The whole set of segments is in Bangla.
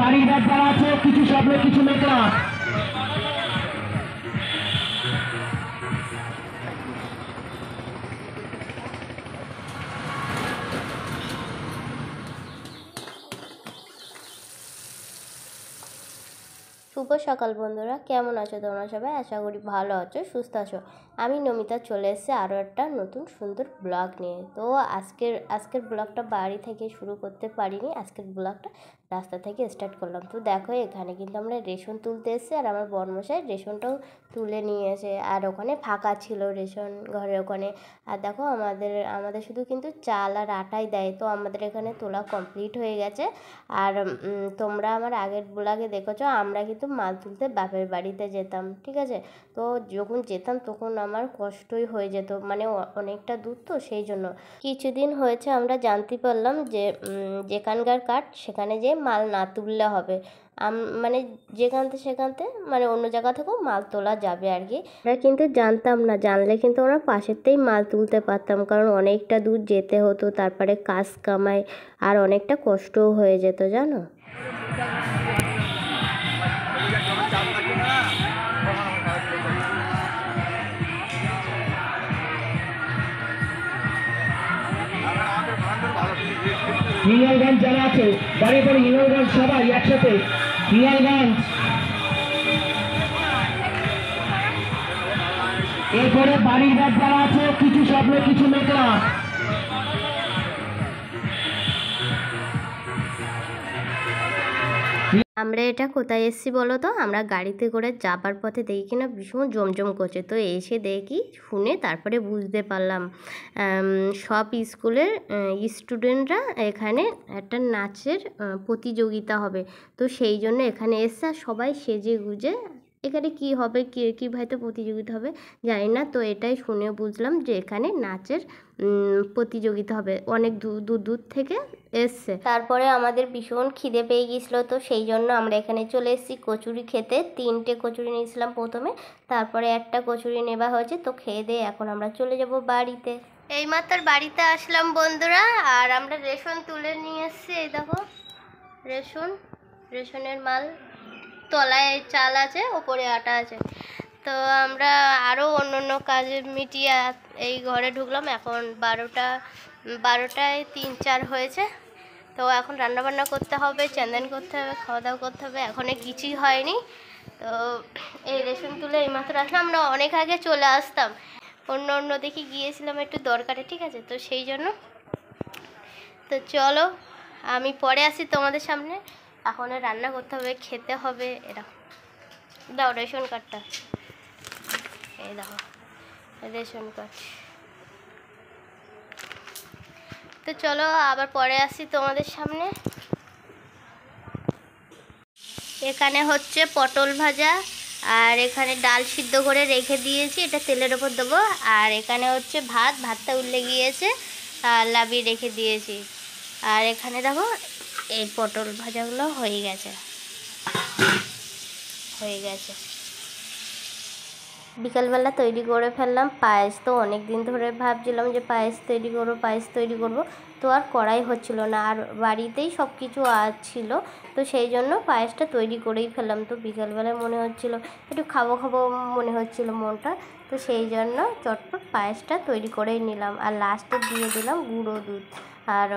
বাড়ির গাছ যারা আছে কিছু স্বপ্নে কিছু মেঘলা। শুভ সকাল বন্ধুরা, কেমন আছো তোমরা সবাই? আশা করি ভালো আছো, সুস্থ আছো। আমি নমিতা চলে এসেছি আরও একটা নতুন সুন্দর ব্লগ নিয়ে। তো আজকের ব্লগটা বাড়ি থেকে শুরু করতে পারিনি, আজকের ব্লগটা রাস্তা থেকে স্টার্ট করলাম। তো দেখো এখানে কিন্তু আমরা রেশন তুলতে এসেছি, আর আমার বর্মশাই রেশনটাও তুলে নিয়েছে। আর ওখানে ফাঁকা ছিল রেশন ঘরের ওখানে। আর দেখো আমাদের শুধু কিন্তু চাল আর আটাই দেয়। তো আমাদের এখানে তোলা কমপ্লিট হয়ে গেছে। আর তোমরা আমার আগের ব্লগে দেখেছো আমরা কিন্তু মাল তুলতে বাপের বাড়িতে যেতাম, ঠিক আছে? তো যখন যেতাম তখন আমার কষ্টই হয়ে যেত, মানে অনেকটা দূর, তো সেই জন্য কিছুদিন হয়েছে আমরা জানতে পারলাম যে যেখানকার কাঠ সেখানে যে মাল না তুললে হবে। মানে সেখানতে মানে অন্য জায়গা থেকেও মাল তোলা যাবে আর কি। আমরা কিন্তু জানতাম না, জানলে কিন্তু আমরা পাশেরতেই মাল তুলতে পারতাম, কারণ অনেকটা দূর যেতে হতো, তারপরে কাজ কামাই আর অনেকটা কষ্টও হয়ে যেত, জানো। হিঙ্গলগঞ্জ যারা আছে বাড়ি বাড়ি হিঙ্গলগঞ্জ সবাই একসাথে হিঙ্গলগঞ্জ। এরপরে বাড়ির গাছ যারা আছে কিছু স্বপ্নে কিছু মেঘলা। আমরা এটা কোথায় এসেছি বলো তো? আমরা গাড়িতে করে যাবার পথে দেখি কিনা ভীষণ জমজম করছে। তো এসে দেখি, শুনে তারপরে বুঝতে পারলাম সব স্কুলের স্টুডেন্টরা এখানে একটা নাচের প্রতিযোগিতা হবে। তো সেই জন্য এখানে এসছে, আর সবাই সেজে গুজে। এখানে কি হবে, কী হয়তো প্রতিযোগিতা হবে জানি না। তো এটাই শুনে বুঝলাম যে এখানে নাচের প্রতিযোগিতা হবে, অনেক দূর থেকে এসছে। তারপরে আমাদের ভীষণ খিদে পেয়ে গিয়েছিলো, তো সেই জন্য আমরা এখানে চলে এসেছি কচুরি খেতে। 3টে কচুরি নিয়েছিলাম প্রথমে, তারপরে একটা কচুরি নেওয়া হয়েছে। তো খেয়ে দিয়ে এখন আমরা চলে যাব বাড়িতে। এইমাত্র বাড়িতে আসলাম বন্ধুরা, আর আমরা রেশন তুলে নিয়ে এসেছি। এই দেখো রেশনের মাল, তলায় চাল আছে, ওপরে আটা আছে। তো আমরা আরও অন্য কাজে মিটিয়ে এই ঘরে ঢুকলাম। এখন 12টায় 3-4 হয়েছে। তো এখন রান্নাবান্না করতে হবে, চান করতে হবে, খাওয়া দাওয়া করতে হবে। এখনও কিছুই হয়নি। তো এই রেশন তুলে এইমাত্র আসলাম। আমরা অনেক আগে চলে আসতাম, অন্য দেখি গিয়েছিলাম একটু দরকারে, ঠিক আছে? তো সেই জন্য তো চলো আমি পরে আসি তোমাদের সামনে। এখন রান্না করতে হবে, খেতে হবে। এরকম দাও রেশন কার্ডটা, এই দেখো রেশন কার্ড। তো চলো আবার পরে আসি তোমাদের সামনে। এখানে হচ্ছে পটল ভাজা, আর এখানে ডাল সিদ্ধ করে রেখে দিয়েছি, এটা তেলের ওপর দেবো। আর এখানে হচ্ছে ভাতটা উল্লে গিয়েছে, আর লাবিয়ে রেখে দিয়েছি। আর এখানে দেখো এই পটল ভাজাগুলো হয়ে গেছে। বিকালবেলা তৈরি করে ফেললাম পায়েস। তো অনেক দিন ধরে ভাবছিলাম যে পায়েস তৈরি করব, তো আর করাই হচ্ছিল না, আর বাড়িতেই সব কিছু ছিল। তো সেই জন্য পায়েসটা তৈরি করেই ফেললাম। তো বিকালবেলায় মনে হচ্ছিল একটু খাবো মনে হচ্ছিল মনটা। তো সেই জন্য চটপট পায়েসটা তৈরি করেই নিলাম। আর লাস্টে দিয়ে দিলাম গুঁড়ো দুধ, আর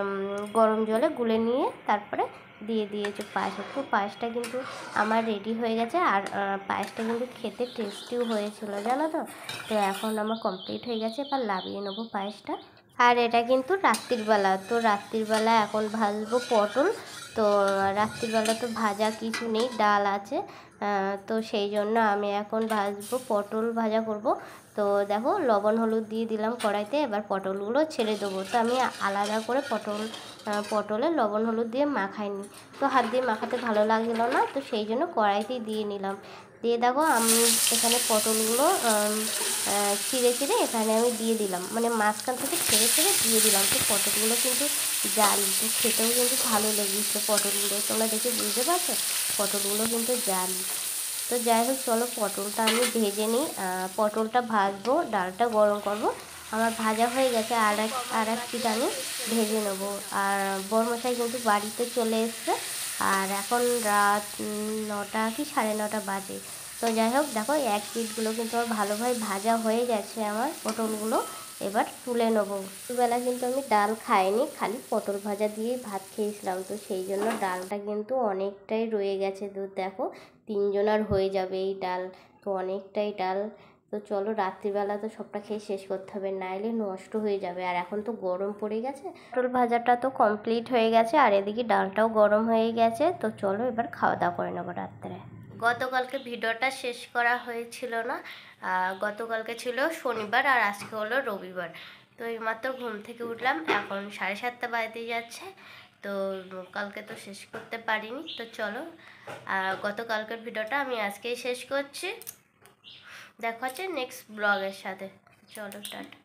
গরম জলে গুলে নিয়ে তারপরে দিয়ে দিয়েছে পায়েসে। তো পায়েসটা কিন্তু আমার রেডি হয়ে গেছে। আর পায়েসটা কিন্তু খেতে টেস্টিও হয়েছিল, জানো তো। তো এখন আমার কমপ্লিট হয়ে গেছে, এবার নামিয়ে নেবো পায়েসটা। আর এটা কিন্তু রাত্রিবেলা। তো রাত্রিবেলা এখন ভাজবো পটল। তো রাত্রিবেলা তো ভাজা কিছু নেই, ডাল আছে। তো সেই জন্য আমি এখন ভাজবো, পটল ভাজা করব। তো দেখো লবণ হলুদ দিয়ে দিলাম কড়াইতে, এবার পটলগুলো ছেড়ে দেবো। তো আমি আলাদা করে পটলে লবণ হলুদ দিয়ে মাখাইনি, তো হাত দিয়ে মাখাতে ভালো লাগছিল না। তো সেই জন্য কড়াইতেই দিয়ে নিলাম। দিয়ে দেখো আমি এখানে পটলগুলো চিড়ে এখানে আমি দিয়ে দিলাম, মানে মাঝখান থেকে ছেড়ে দিয়ে দিলাম। তো পটলগুলো কিন্তু জাল, তো খেতেও কিন্তু ভালো লেগেছে পটলগুলো, তোমরা দেখে বুঝতে পারছো পটলগুলো কিন্তু জাল। তো যাই হোক চলো পটলটা আমি ভেজে নিই। পটলটা ভাজবো, ডালটা গরম করব। আমার ভাজা হয়ে গেছে, আর এক পিঠ আমি ভেজে নেবো। আর বড়মশাই কিন্তু বাড়িতে চলে এসছে। আর এখন রাত 9টা কি 9:30 বাজে। তো যাই হোক, দেখো এক পিঠগুলো কিন্তু আমার ভালোভাবে ভাজা হয়ে গেছে আমার পটলগুলো। এবার তুলে নেবো। দুবেলা কিন্তু আমি ডাল খাইনি, খালি পটল ভাজা দিয়েই ভাত খেয়েছিলাম, তো সেই জন্য ডালটা কিন্তু অনেকটাই রয়ে গেছে। তো দেখো 3 জনার হয়ে যাবে এই ডাল, তো অনেকটাই ডাল। তো চলো রাত্রিবেলা তো সবটা খেয়ে শেষ করতে হবে, নাইলে নষ্ট হয়ে যাবে। আর এখন তো গরম পড়ে গেছে। পটল ভাজাটা তো কমপ্লিট হয়ে গেছে, আর এদিকে ডালটাও গরম হয়ে গেছে। তো চলো এবার খাওয়া দাওয়া করে নেবো রাত্রে। গতকালকে ভিডিওটা শেষ করা হয়েছিল না, গতকালকে ছিল শনিবার আর আজকে হলো রবিবার। তো এইমাত্র ঘুম থেকে উঠলাম, এখন 7:30 বাজতে যাচ্ছে। তো কালকে তো শেষ করতে পারিনি। তো চলো গতকালকের ভিডিওটা আমি আজকেই শেষ করছি। দেখা হচ্ছে নেক্সট ব্লগের সাথে। চলো টাটা।